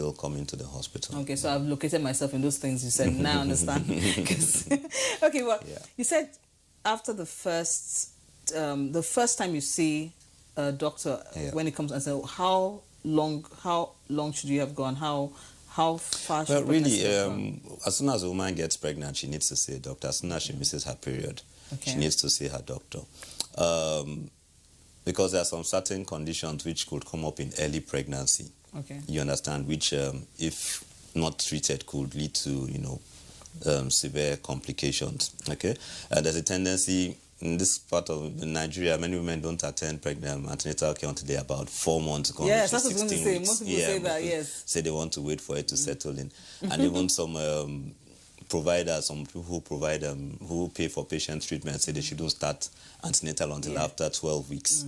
still coming to the hospital. Okay, so I've located myself in those things you said. Now I understand. Okay, well, you said after the first time you see a doctor, when it comes and say, how long should you have gone? How far should really, as soon as a woman gets pregnant, she needs to see a doctor. As soon as she misses her period, she needs to see her doctor. Because there are some certain conditions which could come up in early pregnancy. Okay. You understand, which if not treated could lead to, severe complications. Okay. There's a tendency in this part of Nigeria, many women don't attend antenatal care until they're about 4 months. Yes, that's what I was going to say. Most people say that, yes. Say they want to wait for it to settle in. And even some providers, some people who provide, who pay for patient treatment, say they shouldn't start antenatal until after 12 weeks.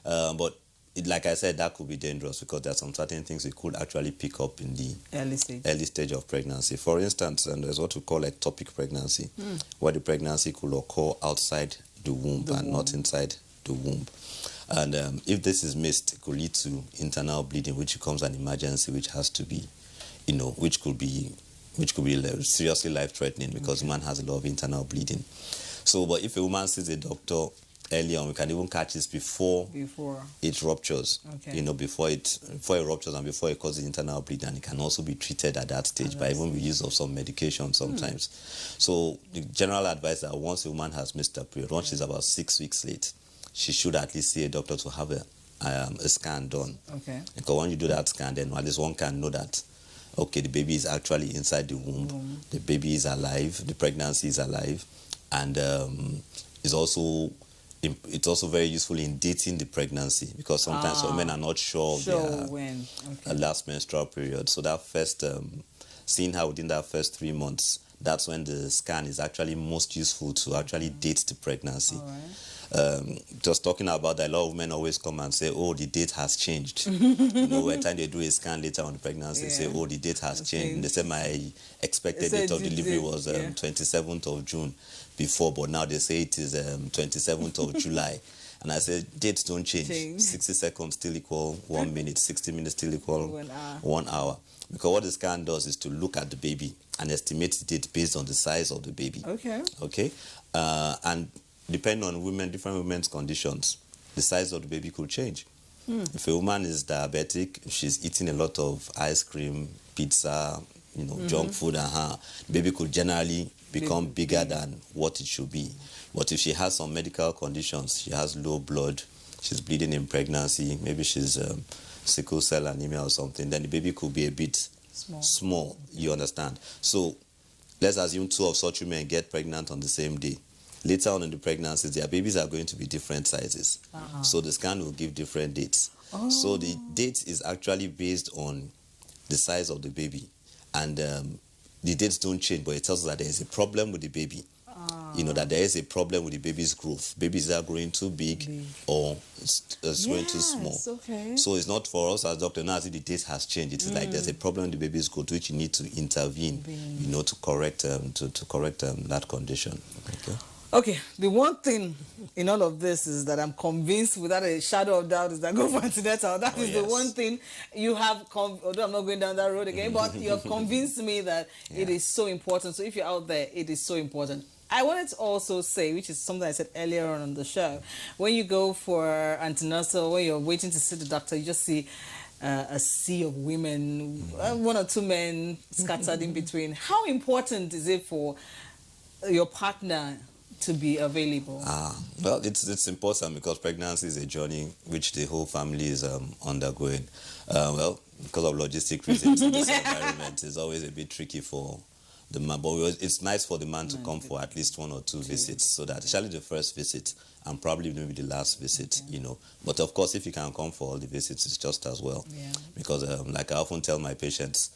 But like I said, that could be dangerous because there are some certain things we could actually pick up in the early stage of pregnancy. For instance, there's what we call ectopic pregnancy, where the pregnancy could occur outside the womb and not inside the womb. And if this is missed, it could lead to internal bleeding, which becomes an emergency, which has to be, which could be seriously life-threatening because man has a lot of internal bleeding. So, but if a woman sees a doctor early on, we can even catch this before it ruptures. Before it ruptures and before it causes internal bleeding, and it can also be treated at that stage by even the use of some medication sometimes. So the general advice that once a woman has missed her period, once she's about 6 weeks late, she should at least see a doctor to have a scan done. Okay. Because when you do that scan, then at least one can know that, okay, the baby is actually inside the womb, the baby is alive, the pregnancy is alive, and it's also very useful in dating the pregnancy because sometimes women are not sure of their last menstrual period. So that first, seeing her within that first 3 months, that's when the scan is actually most useful to actually date the pregnancy. Just talking about that, a lot of women always come and say, oh, the date has changed. By the time they do a scan later on the pregnancy, they say, oh, the date has changed. And they say my expected date of delivery was 27th of June before, but now they say it is 27th of July. And I said, dates don't change. 60 seconds still equal 1 minute, 60 minutes still equal 1 hour. Because what the scan does is to look at the baby and estimate the date based on the size of the baby. Okay. And depending on different women's conditions, the size of the baby could change. If a woman is diabetic, if she's eating a lot of ice cream, pizza, junk food, the baby could generally become bigger than what it should be. But if she has some medical conditions, she has low blood, she's bleeding in pregnancy, maybe she's sickle cell anemia or something, then the baby could be a bit small, you understand? So let's assume 2 of such women get pregnant on the same day. Later on in the pregnancies, their babies are going to be different sizes. So the scan will give different dates. So the date is actually based on the size of the baby. And the dates don't change, but it tells us that there is a problem with the baby. That there is a problem with the baby's growth. Babies are growing too big or it's growing too small. So it's not for us as doctor, now as if the date has changed. It's like there's a problem with the baby's growth which you need to intervene, to correct that condition. Okay, the one thing in all of this is that I'm convinced without a shadow of doubt is that go for antenatal. That is the one thing you have, although I'm not going down that road again, but you have convinced me that it is so important. So if you're out there, it is so important. I wanted to also say, which is something I said earlier on the show, when you go for antenatal, when you're waiting to see the doctor, you just see a sea of women, 1 or 2 men scattered in between. How important is it for your partner to be available? Well, it's important because pregnancy is a journey which the whole family is undergoing. Well, because of logistic reasons in this environment, it's always a bit tricky for the man. But it's nice for the man to come for at least 1 or 2 visits, so that especially the first visit and probably maybe the last visit, But of course, if you can come for all the visits, it's just as well. Because like I often tell my patients,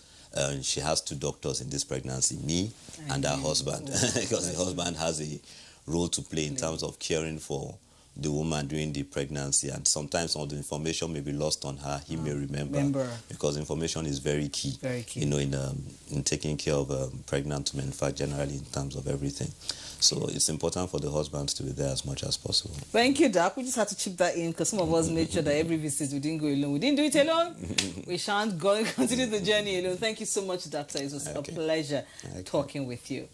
she has 2 doctors in this pregnancy, me and her husband, because the husband has a role to play in terms of caring for the woman during the pregnancy, and sometimes some of the information may be lost on her. He may remember, because information is very key. Very key. You know, in taking care of pregnant women, in fact, generally in terms of everything. So it's important for the husbands to be there as much as possible. Thank you, Doc. We just had to chip that in because some of us made sure that every visit we didn't go alone. We didn't do it alone. We shan't go and continue the journey alone. Thank you so much, Doctor. It was a pleasure talking with you.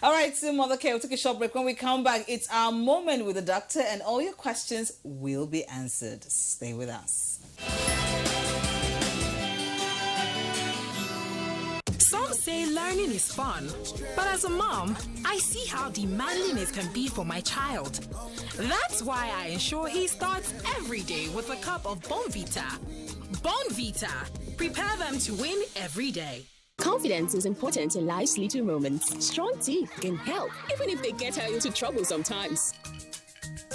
All right, so Mother Care, we'll take a short break. When we come back, it's our moment with the doctor, and all your questions will be answered. Stay with us. Some say learning is fun, but as a mom, I see how demanding it can be for my child. That's why I ensure he starts every day with a cup of Bonvita. Bonvita, prepare them to win every day. Confidence is important in life's little moments. Strong teeth can help, even if they get her into trouble sometimes.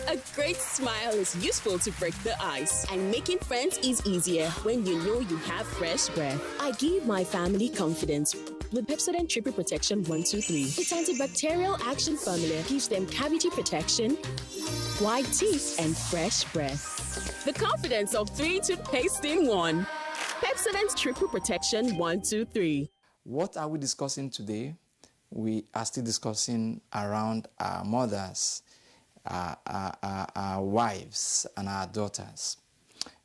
A great smile is useful to break the ice, and making friends is easier when you know you have fresh breath. I give my family confidence with Pepsodent Triple Protection 123. Its antibacterial action formula gives them cavity protection, white teeth, and fresh breath. The confidence of 3 toothpaste in 1. Pepsodent Triple Protection 123. What are we discussing today? We are still discussing around our mothers, our wives, and our daughters.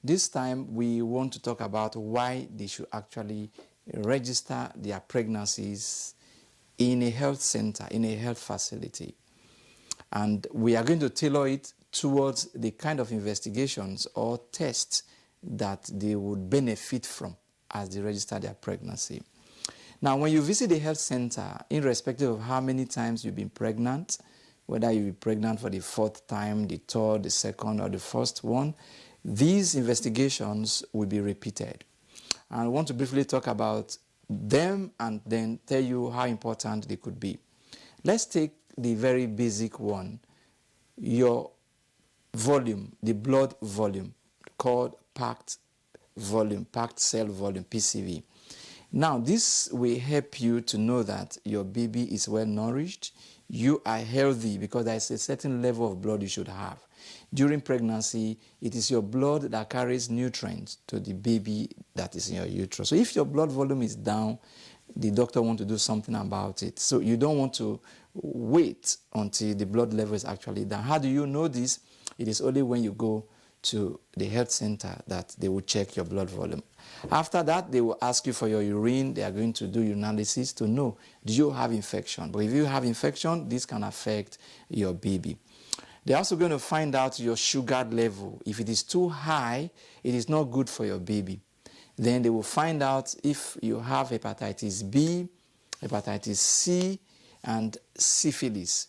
This time we want to talk about why they should actually register their pregnancies in a health center, in a health facility. And we are going to tailor it towards the kind of investigations or tests that they would benefit from as they register their pregnancy. Now, when you visit a health center, irrespective of how many times you've been pregnant, whether you've been pregnant for the 4th time, the 3rd, the 2nd, or the 1st one, these investigations will be repeated. And I want to briefly talk about them and then tell you how important they could be. Let's take the very basic one, your volume, the blood volume, called packed cell volume, PCV. Now, this will help you to know that your baby is well nourished, you are healthy, because there is a certain level of blood you should have. During pregnancy, it is your blood that carries nutrients to the baby that is in your uterus. So if your blood volume is down, the doctor wants to do something about it. So you don't want to wait until the blood level is actually down. How do you know this? It is only when you go to the health center that they will check your blood volume. After that, they will ask you for your urine. They are going to do urinalysis to know, do you have infection? But if you have infection, this can affect your baby. They're also going to find out your sugar level. If it is too high, it is not good for your baby. Then they will find out if you have hepatitis B, hepatitis C, and syphilis.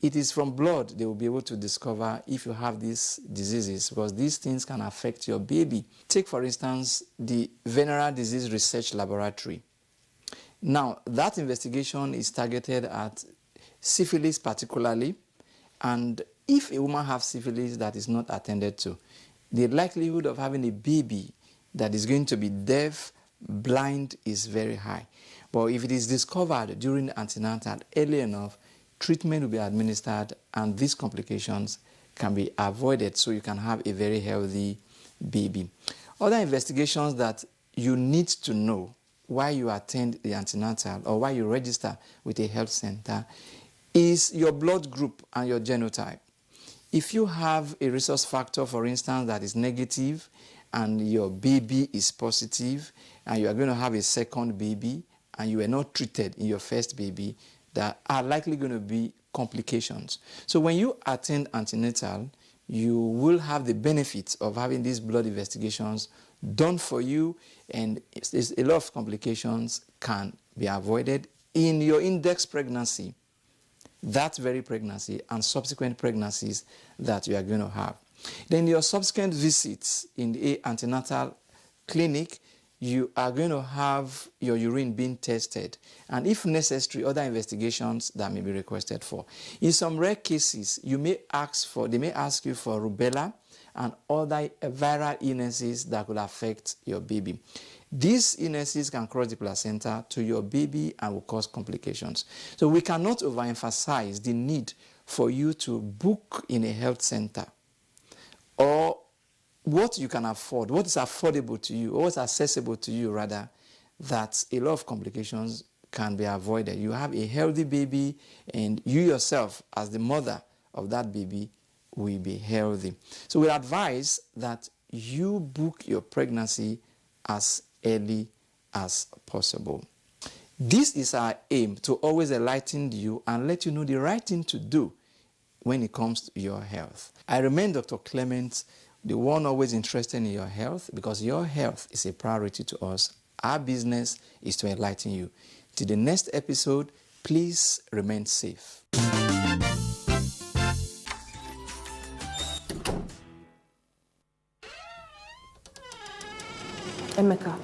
It is from blood they will be able to discover if you have these diseases, because these things can affect your baby. Take, for instance, the Venereal Disease Research Laboratory. Now, that investigation is targeted at syphilis particularly, and if a woman has syphilis that is not attended to, the likelihood of having a baby that is going to be deaf, blind is very high. But if it is discovered during antenatal early enough, treatment will be administered and these complications can be avoided so you can have a very healthy baby. Other investigations that you need to know why you attend the antenatal or why you register with a health center is your blood group and your genotype. If you have a resource factor, for instance, that is negative and your baby is positive and you are going to have a second baby and you were not treated in your first baby, there are likely going to be complications. So when you attend antenatal, you will have the benefits of having these blood investigations done for you, and a lot of complications can be avoided in your index pregnancy, that very pregnancy and subsequent pregnancies that you are going to have. Then your subsequent visits in the antenatal clinic, you are going to have your urine being tested, and if necessary, other investigations that may be requested for. In some rare cases, they may ask you for rubella and other viral illnesses that could affect your baby. These illnesses can cross the placenta to your baby and will cause complications. So we cannot overemphasize the need for you to book in a health center or what you can afford, what is affordable to you, or what's accessible to you rather, that a lot of complications can be avoided. You have a healthy baby, and you yourself, as the mother of that baby, will be healthy. So we advise that you book your pregnancy as early as possible. This is our aim, to always enlighten you and let you know the right thing to do when it comes to your health. I remain Dr. Clement, the one always interested in your health, because your health is a priority to us. Our business is to enlighten you. Till the next episode, please remain safe. Emeka,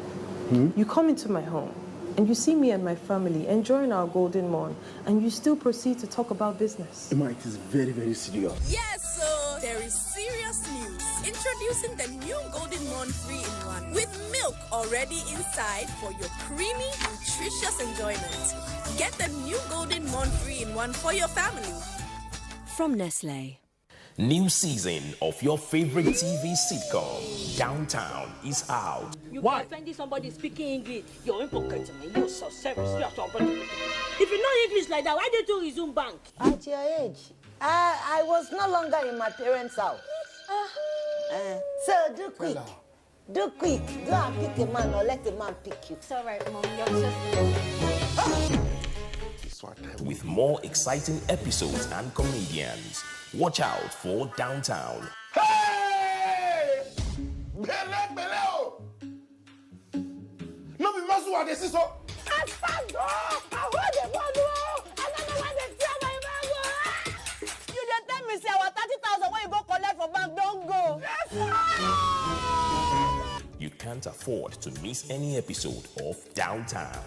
you come into my home and you see me and my family enjoying our golden morn, and you still proceed to talk about business. Emma, it is very, very serious. Yes, so there is serious news. Introducing the new Golden Morn 3-in-1 with milk already inside for your creamy, nutritious enjoyment. Get the new Golden Morn 3-in-1 for your family. From Nestle. New season of your favorite TV sitcom, Downtown, is out. You Why? Offending somebody speaking English, you're impotent, man. You're so serious. If you know English like that, why did you resume bank? At your age, I was no longer in my parents' house. So do quick. Hello. Do quick. Go and pick a man or let a man pick you. It's all right, Mom. You're just... With more exciting episodes and comedians. Watch out for Downtown. Hey! Bele! No be masu wa desi so. Asado! I hold the ball. I don't know why they tear my bag. You dey tell me say our 30,000 when you go collect for bank don't go. You can't afford to miss any episode of Downtown.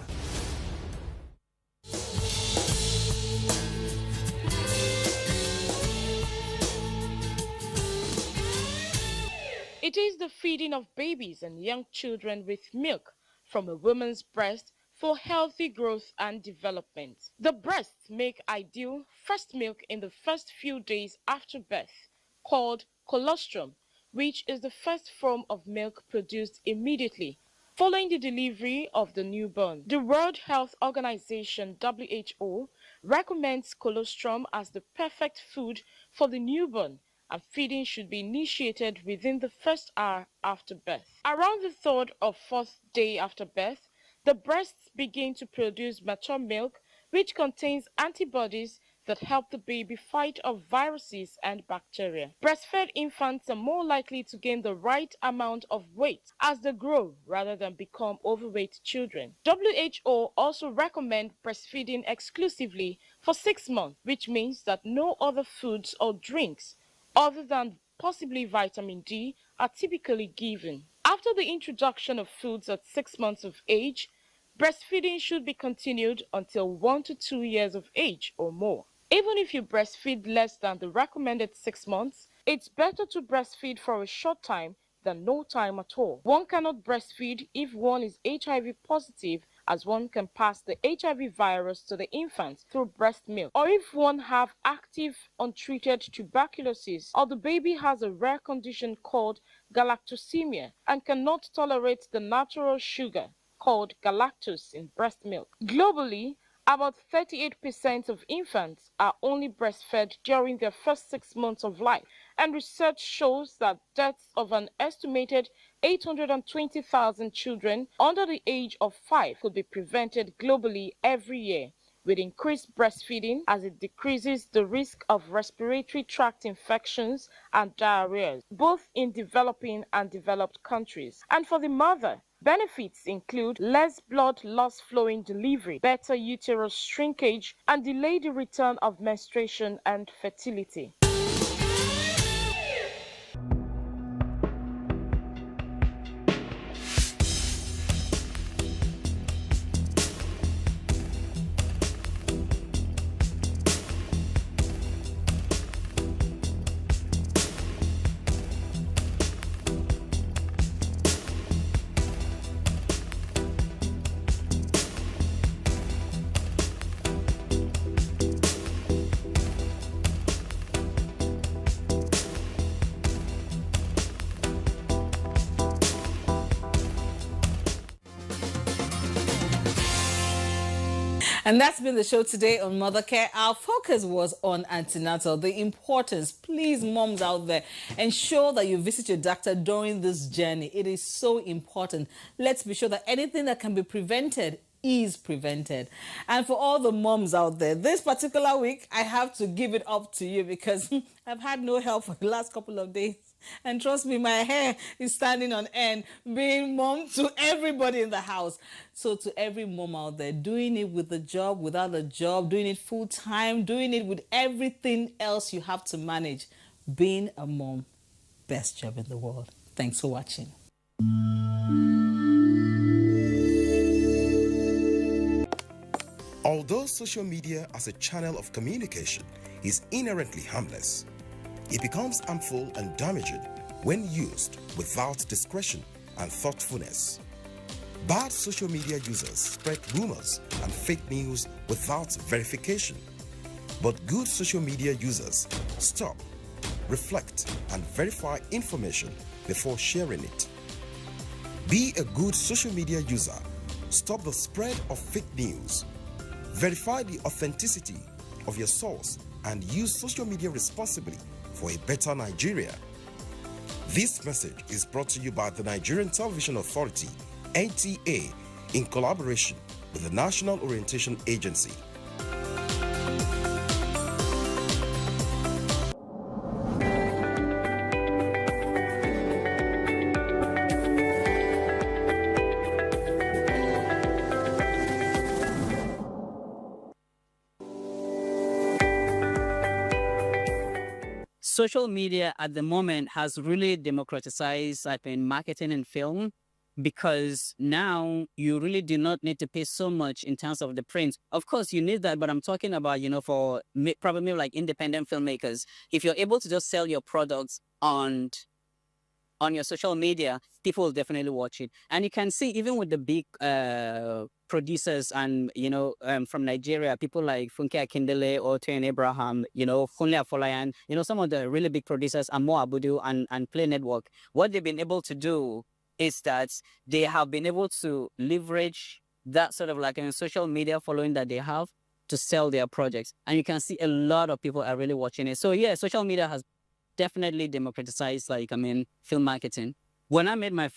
It is the feeding of babies and young children with milk from a woman's breast for healthy growth and development. The breasts make ideal first milk in the first few days after birth, called colostrum, which is the first form of milk produced immediately following the delivery of the newborn. The World Health Organization, WHO, recommends colostrum as the perfect food for the newborn, and feeding should be initiated within the first hour after birth. Around the third or fourth day after birth, the breasts begin to produce mature milk, which contains antibodies that help the baby fight off viruses and bacteria. Breastfed infants are more likely to gain the right amount of weight as they grow rather than become overweight children. WHO also recommends breastfeeding exclusively for 6 months, which means that no other foods or drinks other than possibly vitamin D are typically given. After the introduction of foods at 6 months of age, breastfeeding should be continued until 1 to 2 years of age or more. Even if you breastfeed less than the recommended 6 months, it's better to breastfeed for a short time than no time at all. One cannot breastfeed if one is HIV positive, as one can pass the HIV virus to the infant through breast milk, or if one have active untreated tuberculosis, or the baby has a rare condition called galactosemia and cannot tolerate the natural sugar called galactose in breast milk. Globally, about 38% of infants are only breastfed during their first 6 months of life, and research shows that deaths of an estimated 820,000 children under the age of 5 could be prevented globally every year with increased breastfeeding, as it decreases the risk of respiratory tract infections and diarrhea, both in developing and developed countries. And for the mother, benefits include less blood loss flowing delivery, better uterus shrinkage, and delayed return of menstruation and fertility. And that's been the show today on Mother Care. Our focus was on antenatal, the importance. Please, moms out there, ensure that you visit your doctor during this journey. It is so important. Let's be sure that anything that can be prevented is prevented. And for all the moms out there, this particular week, I have to give it up to you because I've had no help for the last couple of days. And trust me, my hair is standing on end, being mom to everybody in the house. So to every mom out there, doing it with a job, without a job, doing it full time, doing it with everything else you have to manage, being a mom, best job in the world. Thanks for watching. Although social media as a channel of communication is inherently harmless, it becomes harmful and damaging when used without discretion and thoughtfulness. Bad social media users spread rumors and fake news without verification. But good social media users stop, reflect, and verify information before sharing it. Be a good social media user. Stop the spread of fake news. Verify the authenticity of your source and use social media responsibly for a better Nigeria. This message is brought to you by the Nigerian Television Authority, NTA, in collaboration with the National Orientation Agency. Social media at the moment has really democratized marketing and film, because now you really do not need to pay so much in terms of the print. Of course, you need that, but I'm talking about, for probably like independent filmmakers. If you're able to just sell your products on your social media, people will definitely watch it. And you can see even with the big producers and, from Nigeria, people like Funke Akindele or Toyin Abraham, Funle Afolayan, some of the really big producers, Amo Abudu and Play Network, what they've been able to do is that they have been able to leverage that sort of like social media following that they have to sell their projects. And you can see a lot of people are really watching it. So yeah, social media has definitely democratized film marketing. When I made my first